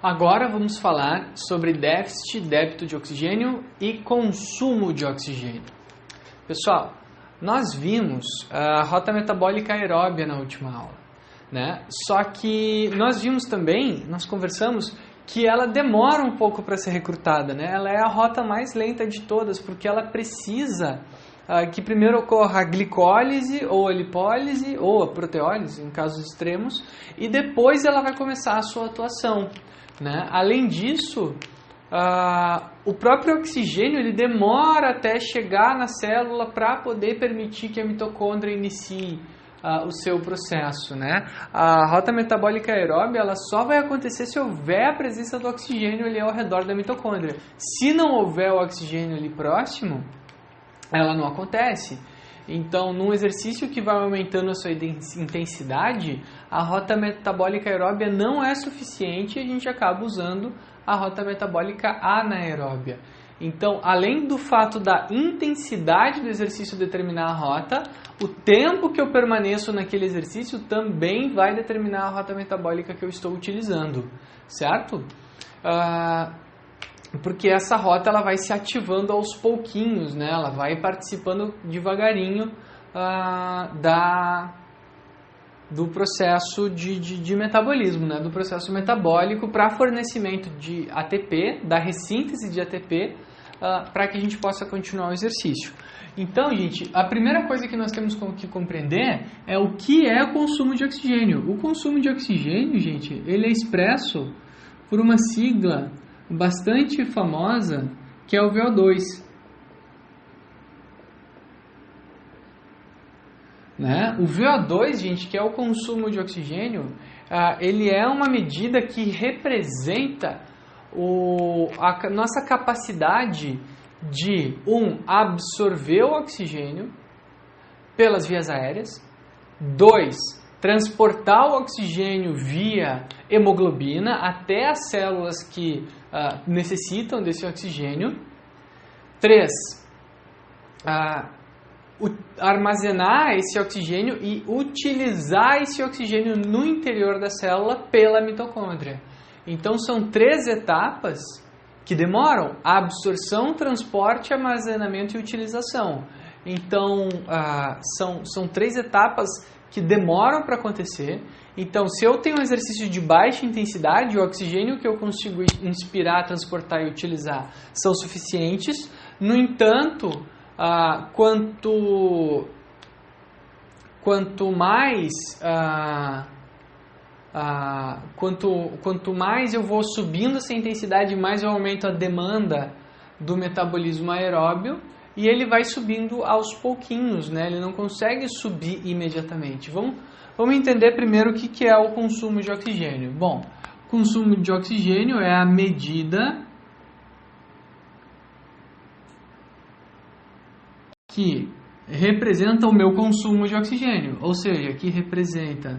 Agora vamos falar sobre déficit, débito de oxigênio e consumo de oxigênio. Pessoal, nós vimos a rota metabólica aeróbia na última aula, né? Só que nós vimos também, nós conversamos, que ela demora um pouco para ser recrutada, né? Ela é a rota mais lenta de todas, porque ela precisa que primeiro ocorra a glicólise, ou a lipólise, ou a proteólise, em casos extremos, e depois ela vai começar a sua atuação, né? Além disso, o próprio oxigênio ele demora até chegar na célula para poder permitir que a mitocôndria inicie o seu processo, né? A rota metabólica aeróbia ela só vai acontecer se houver a presença do oxigênio ali ao redor da mitocôndria. Se não houver o oxigênio ali próximo, ela não acontece. Então, num exercício que vai aumentando a sua intensidade, a rota metabólica aeróbia não é suficiente e a gente acaba usando a rota metabólica anaeróbia. Então, além do fato da intensidade do exercício determinar a rota, o tempo que eu permaneço naquele exercício também vai determinar a rota metabólica que eu estou utilizando, certo? Porque essa rota ela vai se ativando aos pouquinhos, né? Ela vai participando devagarinho do processo de metabolismo, né? Do processo metabólico para fornecimento de ATP, da ressíntese de ATP, para que a gente possa continuar o exercício. Então, gente, a primeira coisa que nós temos que compreender é o que é o consumo de oxigênio. O consumo de oxigênio, gente, ele é expresso por uma sigla bastante famosa, que é o VO2. Né? O VO2, gente, que é o consumo de oxigênio, ele é uma medida que representa a nossa capacidade de, absorver o oxigênio pelas vias aéreas, 2, transportar o oxigênio via hemoglobina até as células que necessitam desse oxigênio. 3, armazenar esse oxigênio e utilizar esse oxigênio no interior da célula pela mitocôndria. Então, são 3 etapas que demoram: absorção, transporte, armazenamento e utilização. Então, são 3 etapas que demoram para acontecer. Então, se eu tenho um exercício de baixa intensidade, o oxigênio que eu consigo inspirar, transportar e utilizar são suficientes. No entanto, quanto mais eu vou subindo essa intensidade, mais eu aumento a demanda do metabolismo aeróbio, e ele vai subindo aos pouquinhos, né? Ele não consegue subir imediatamente. Vamos entender primeiro o que é o consumo de oxigênio. Bom, o consumo de oxigênio é a medida que representa o meu consumo de oxigênio, ou seja, que representa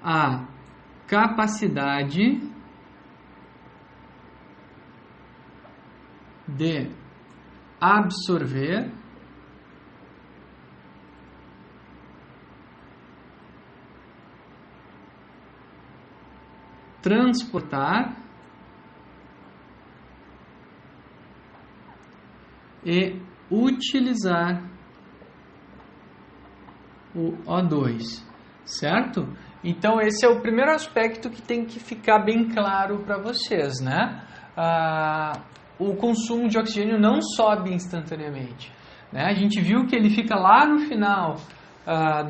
a capacidade de absorver transportar e utilizar o O2, certo? Então, esse é o primeiro aspecto que tem que ficar bem claro para vocês, né? O consumo de oxigênio não sobe instantaneamente, né? A gente viu que ele fica lá no final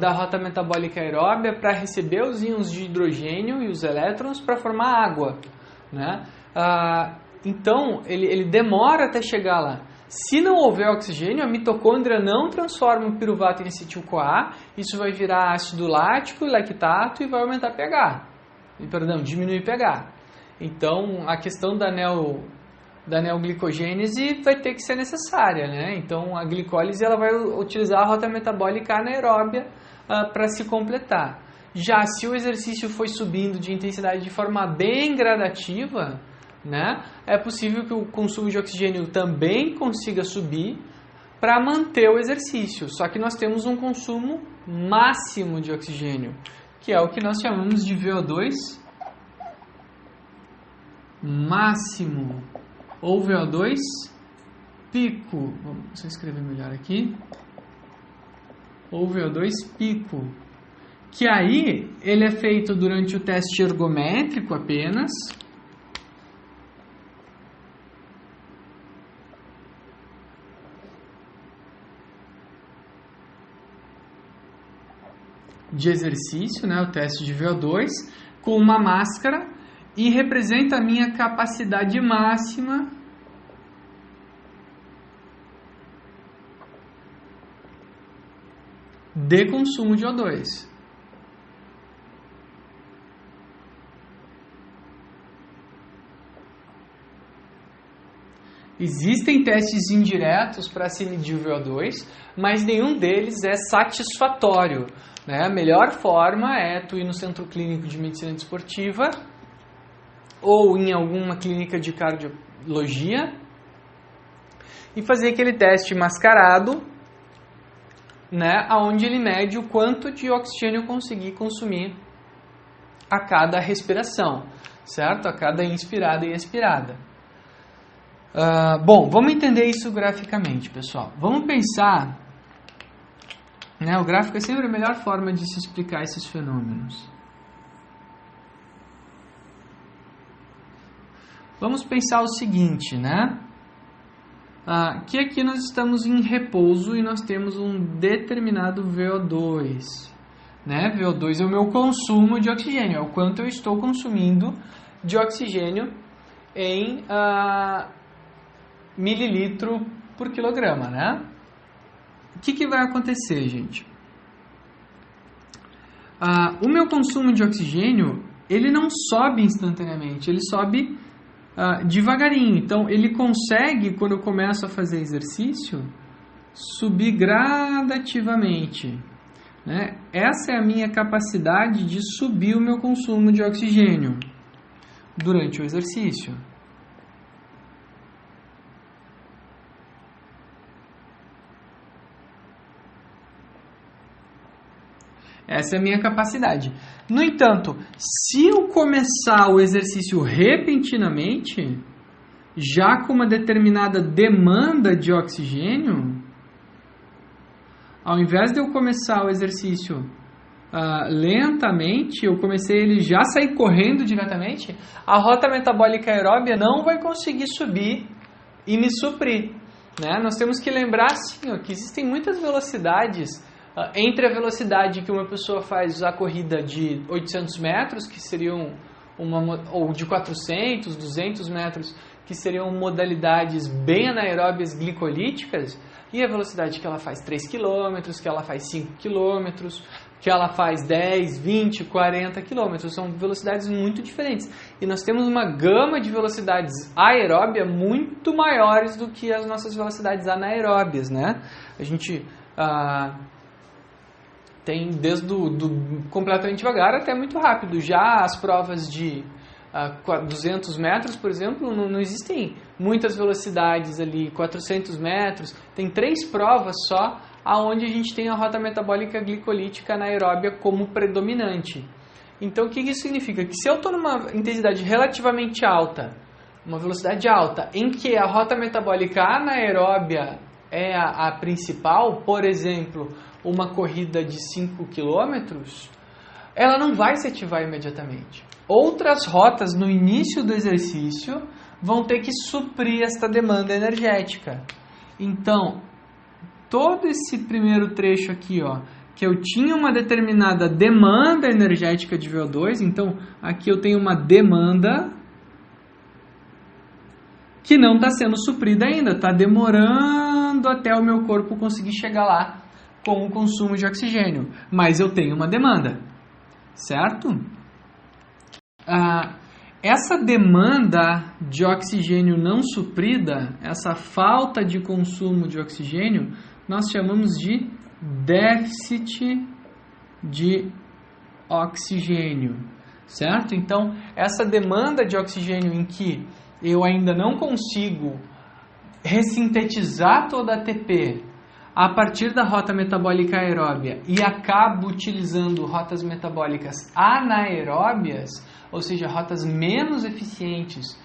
da rota metabólica aeróbia para receber os íons de hidrogênio e os elétrons para formar água, né? Então, ele demora até chegar lá. Se não houver oxigênio, a mitocôndria não transforma o piruvato em acetil-CoA, isso vai virar ácido lático e lactato e vai aumentar pH. Diminuir pH. Então, a questão da neoglicogênese vai ter que ser necessária, né? Então, a glicólise ela vai utilizar a rota metabólica anaeróbia para se completar. Já se o exercício foi subindo de intensidade de forma bem gradativa, né, é possível que o consumo de oxigênio também consiga subir para manter o exercício. Só que nós temos um consumo máximo de oxigênio, que é o que nós chamamos de VO2 máximo, ou VO2 pico. Vamos escrever melhor aqui. Ou VO2 pico. Que aí ele é feito durante o teste ergométrico apenas. De exercício, né, o teste de VO2, com uma máscara, e representa a minha capacidade máxima de consumo de O2. Existem testes indiretos para se medir o VO2, mas nenhum deles é satisfatório, né? A melhor forma é tu ir no Centro Clínico de Medicina Desportiva ou em alguma clínica de cardiologia e fazer aquele teste mascarado, né? Onde ele mede o quanto de oxigênio eu consegui consumir a cada respiração, certo? A cada inspirada e expirada. Bom, vamos entender isso graficamente, pessoal. Vamos pensar, né, o gráfico é sempre a melhor forma de se explicar esses fenômenos. Vamos pensar o seguinte, né? Que aqui nós estamos em repouso e nós temos um determinado VO2. Né? VO2 é o meu consumo de oxigênio, é o quanto eu estou consumindo de oxigênio em mililitro por quilograma, né? O que vai acontecer, gente? O meu consumo de oxigênio, ele não sobe instantaneamente, ele sobe devagarinho. Então, ele consegue, quando eu começo a fazer exercício, subir gradativamente, né? Essa é a minha capacidade de subir o meu consumo de oxigênio durante o exercício. Essa é a minha capacidade. No entanto, se eu começar o exercício repentinamente, já com uma determinada demanda de oxigênio, ao invés de eu começar o exercício lentamente, eu comecei ele já sair correndo diretamente, a rota metabólica aeróbia não vai conseguir subir e me suprir, né? Nós temos que lembrar, sim, que existem muitas velocidades entre a velocidade que uma pessoa faz a corrida de 800 metros, que seriam ou de 400, 200 metros, que seriam modalidades bem anaeróbias glicolíticas, e a velocidade que ela faz 3 km, que ela faz 5 km, que ela faz 10, 20, 40 km. São velocidades muito diferentes. E nós temos uma gama de velocidades aeróbias muito maiores do que as nossas velocidades anaeróbias, né? A gente tem desde do completamente devagar até muito rápido. Já as provas de 200 metros, por exemplo, não existem muitas velocidades ali, 400 metros. Tem 3 provas só, onde a gente tem a rota metabólica glicolítica anaeróbia como predominante. Então, o que isso significa? Que se eu estou numa intensidade relativamente alta, uma velocidade alta, em que a rota metabólica anaeróbia é a principal, por exemplo, uma corrida de 5 km, ela não vai se ativar imediatamente. Outras rotas no início do exercício vão ter que suprir esta demanda energética. Então, todo esse primeiro trecho aqui, que eu tinha uma determinada demanda energética de VO2, então aqui eu tenho uma demanda que não está sendo suprida ainda, está demorando até o meu corpo conseguir chegar lá com o consumo de oxigênio, mas eu tenho uma demanda, certo? Essa demanda de oxigênio não suprida, essa falta de consumo de oxigênio, nós chamamos de déficit de oxigênio, certo? Então, essa demanda de oxigênio em que eu ainda não consigo ressintetizar toda a ATP a partir da rota metabólica aeróbia e acabo utilizando rotas metabólicas anaeróbias, ou seja, rotas menos eficientes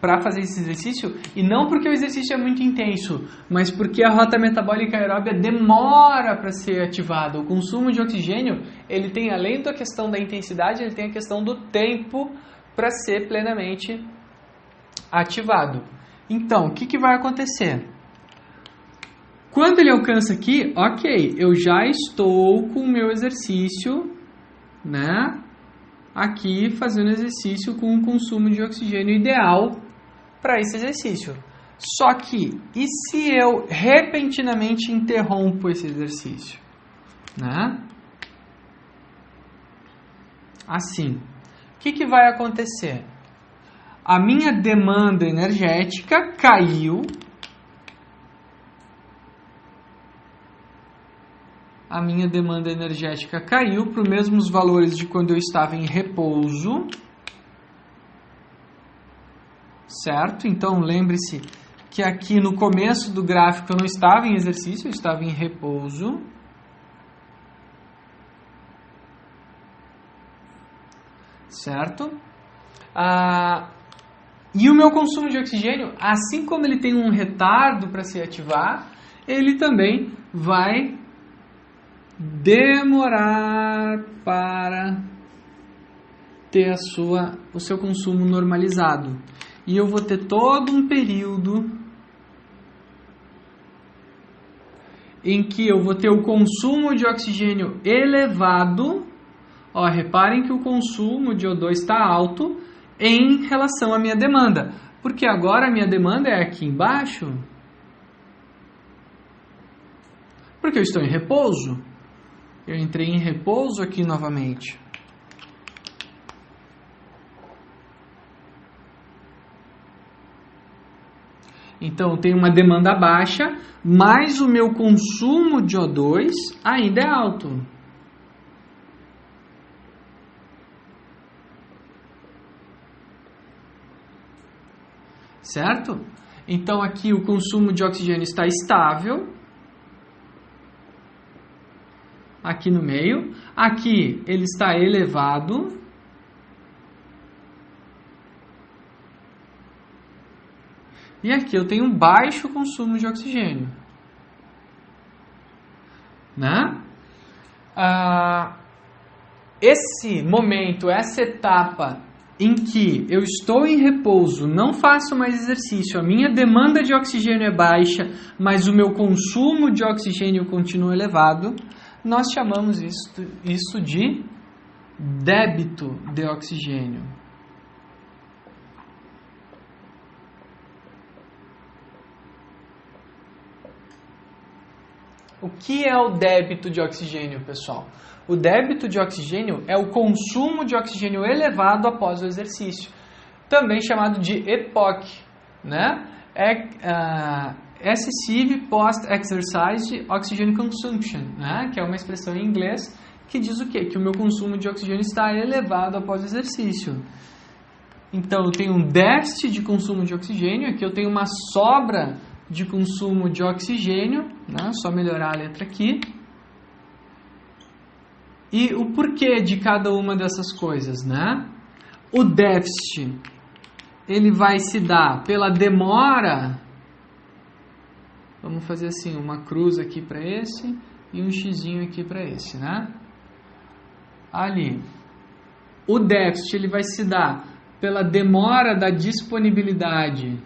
para fazer esse exercício, e não porque o exercício é muito intenso, mas porque a rota metabólica aeróbia demora para ser ativada. O consumo de oxigênio, ele tem, além da questão da intensidade, ele tem a questão do tempo para ser plenamente ativado. Então, o que vai acontecer? Quando ele alcança aqui, ok, eu já estou com o meu exercício, né? Aqui fazendo exercício com um consumo de oxigênio ideal para esse exercício. Só que, e se eu repentinamente interrompo esse exercício? Né? Assim, o que vai acontecer? A minha demanda energética caiu. A minha demanda energética caiu para os mesmos valores de quando eu estava em repouso. Certo? Então, lembre-se que aqui no começo do gráfico eu não estava em exercício, eu estava em repouso. Certo? E o meu consumo de oxigênio, assim como ele tem um retardo para se ativar, ele também vai demorar para ter o seu consumo normalizado. E eu vou ter todo um período em que eu vou ter o consumo de oxigênio elevado. Ó, reparem que o consumo de O2 está alto em relação à minha demanda. Porque agora a minha demanda é aqui embaixo. Porque eu estou em repouso. Eu entrei em repouso aqui novamente. Então, eu tenho uma demanda baixa, mas o meu consumo de O2 ainda é alto. Certo? Então, aqui o consumo de oxigênio está estável. Aqui no meio. Aqui ele está elevado. E aqui eu tenho um baixo consumo de oxigênio. Né? Esse momento, essa etapa em que eu estou em repouso, não faço mais exercício, a minha demanda de oxigênio é baixa, mas o meu consumo de oxigênio continua elevado, nós chamamos isso de débito de oxigênio. O que é o débito de oxigênio, pessoal? O débito de oxigênio é o consumo de oxigênio elevado após o exercício, também chamado de EPOC, né? Excessive Post-Exercise Oxygen Consumption, né? Que é uma expressão em inglês que diz o quê? Que o meu consumo de oxigênio está elevado após o exercício. Então, eu tenho um déficit de consumo de oxigênio, aqui eu tenho uma sobra de consumo de oxigênio, né? Só melhorar a letra aqui. E o porquê de cada uma dessas coisas, né? O déficit, ele vai se dar pela demora. Vamos fazer assim, uma cruz aqui para esse e um xizinho aqui para esse, né? Ali. O déficit, ele vai se dar pela demora da disponibilidade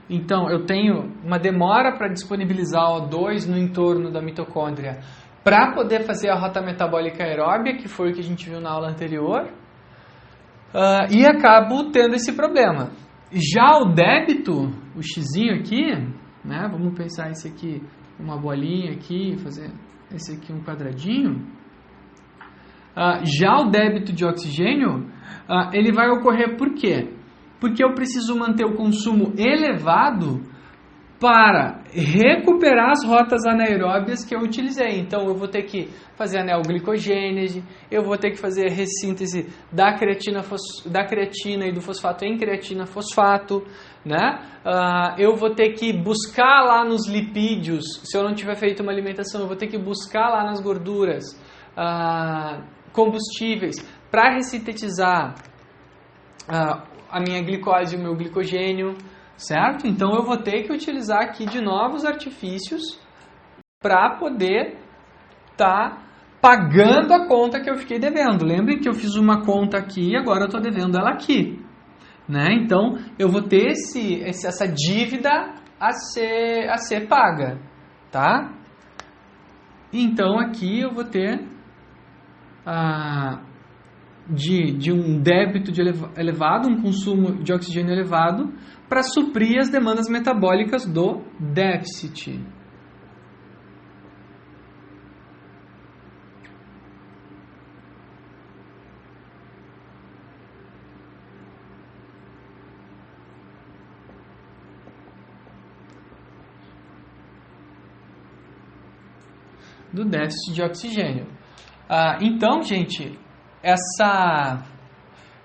Então, eu tenho uma demora para disponibilizar O2 no entorno da mitocôndria para poder fazer a rota metabólica aeróbia, que foi o que a gente viu na aula anterior, e acabo tendo esse problema. Já o débito, o xizinho aqui, né, vamos pensar esse aqui, uma bolinha aqui, fazer esse aqui um quadradinho. Já o débito de oxigênio, ele vai ocorrer por quê? Porque eu preciso manter o consumo elevado para recuperar as rotas anaeróbias que eu utilizei. Então, eu vou ter que fazer a neoglicogênese, eu vou ter que fazer a ressíntese da creatina e do fosfato em creatina-fosfato, né? Eu vou ter que buscar lá nos lipídios, se eu não tiver feito uma alimentação, eu vou ter que buscar lá nas gorduras combustíveis para ressintetizar a minha glicose e o meu glicogênio, certo? Então eu vou ter que utilizar aqui de novos artifícios para poder estar pagando a conta que eu fiquei devendo. Lembrem que eu fiz uma conta aqui e agora eu estou devendo ela aqui, né? Então eu vou ter essa dívida a ser paga, tá? Então aqui eu vou ter de um débito elevado, um consumo de oxigênio elevado, para suprir as demandas metabólicas do déficit. Do déficit de oxigênio. Então, gente,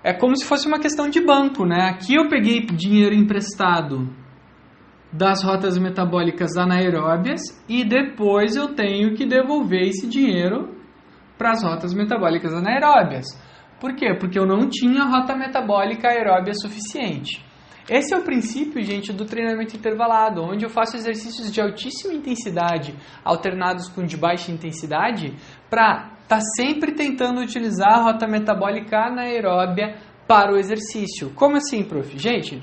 é como se fosse uma questão de banco, né? Aqui eu peguei dinheiro emprestado das rotas metabólicas anaeróbias e depois eu tenho que devolver esse dinheiro para as rotas metabólicas anaeróbias. Por quê? Porque eu não tinha rota metabólica aeróbia suficiente. Esse é o princípio, gente, do treinamento intervalado, onde eu faço exercícios de altíssima intensidade alternados com de baixa intensidade para estar sempre tentando utilizar a rota metabólica anaeróbia para o exercício. Como assim, prof? Gente,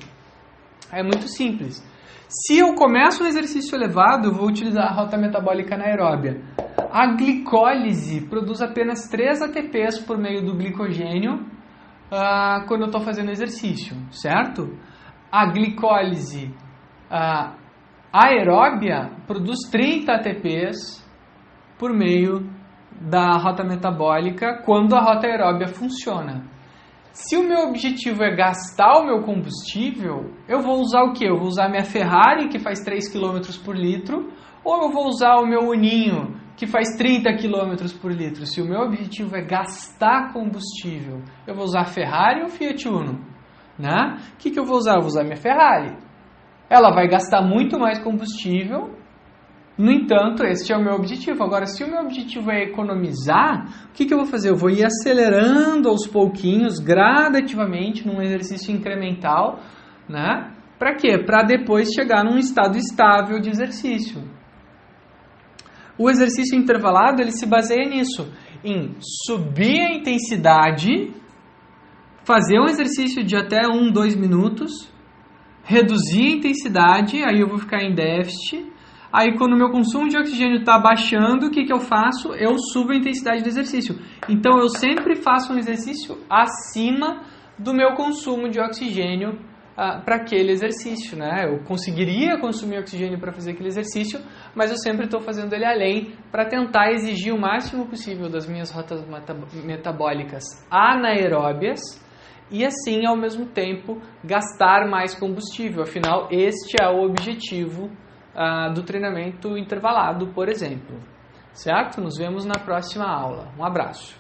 é muito simples. Se eu começo um exercício elevado, eu vou utilizar a rota metabólica anaeróbia. A glicólise produz apenas 3 ATPs por meio do glicogênio quando eu estou fazendo exercício, certo? A glicólise aeróbia produz 30 ATPs por meio da rota metabólica quando a rota aeróbia funciona. Se o meu objetivo é gastar o meu combustível, eu vou usar o quê? Eu vou usar a minha Ferrari, que faz 3 km por litro, ou eu vou usar o meu Uninho, que faz 30 km por litro. Se o meu objetivo é gastar combustível, eu vou usar a Ferrari ou Fiat Uno? Né? O que eu vou usar? Eu vou usar a minha Ferrari. Ela vai gastar muito mais combustível, no entanto, este é o meu objetivo. Agora, se o meu objetivo é economizar, o que eu vou fazer? Eu vou ir acelerando aos pouquinhos, gradativamente, num exercício incremental, né? Para quê? Para depois chegar num estado estável de exercício. O exercício intervalado, ele se baseia nisso, em subir a intensidade, fazer um exercício de até 1-2 minutos, reduzir a intensidade, aí eu vou ficar em déficit. Aí quando o meu consumo de oxigênio está baixando, o que eu faço? Eu subo a intensidade do exercício. Então eu sempre faço um exercício acima do meu consumo de oxigênio para aquele exercício, né? Eu conseguiria consumir oxigênio para fazer aquele exercício, mas eu sempre estou fazendo ele além para tentar exigir o máximo possível das minhas rotas metabólicas anaeróbias e assim, ao mesmo tempo, gastar mais combustível. Afinal, este é o objetivo do treinamento intervalado, por exemplo. Certo? Nos vemos na próxima aula. Um abraço.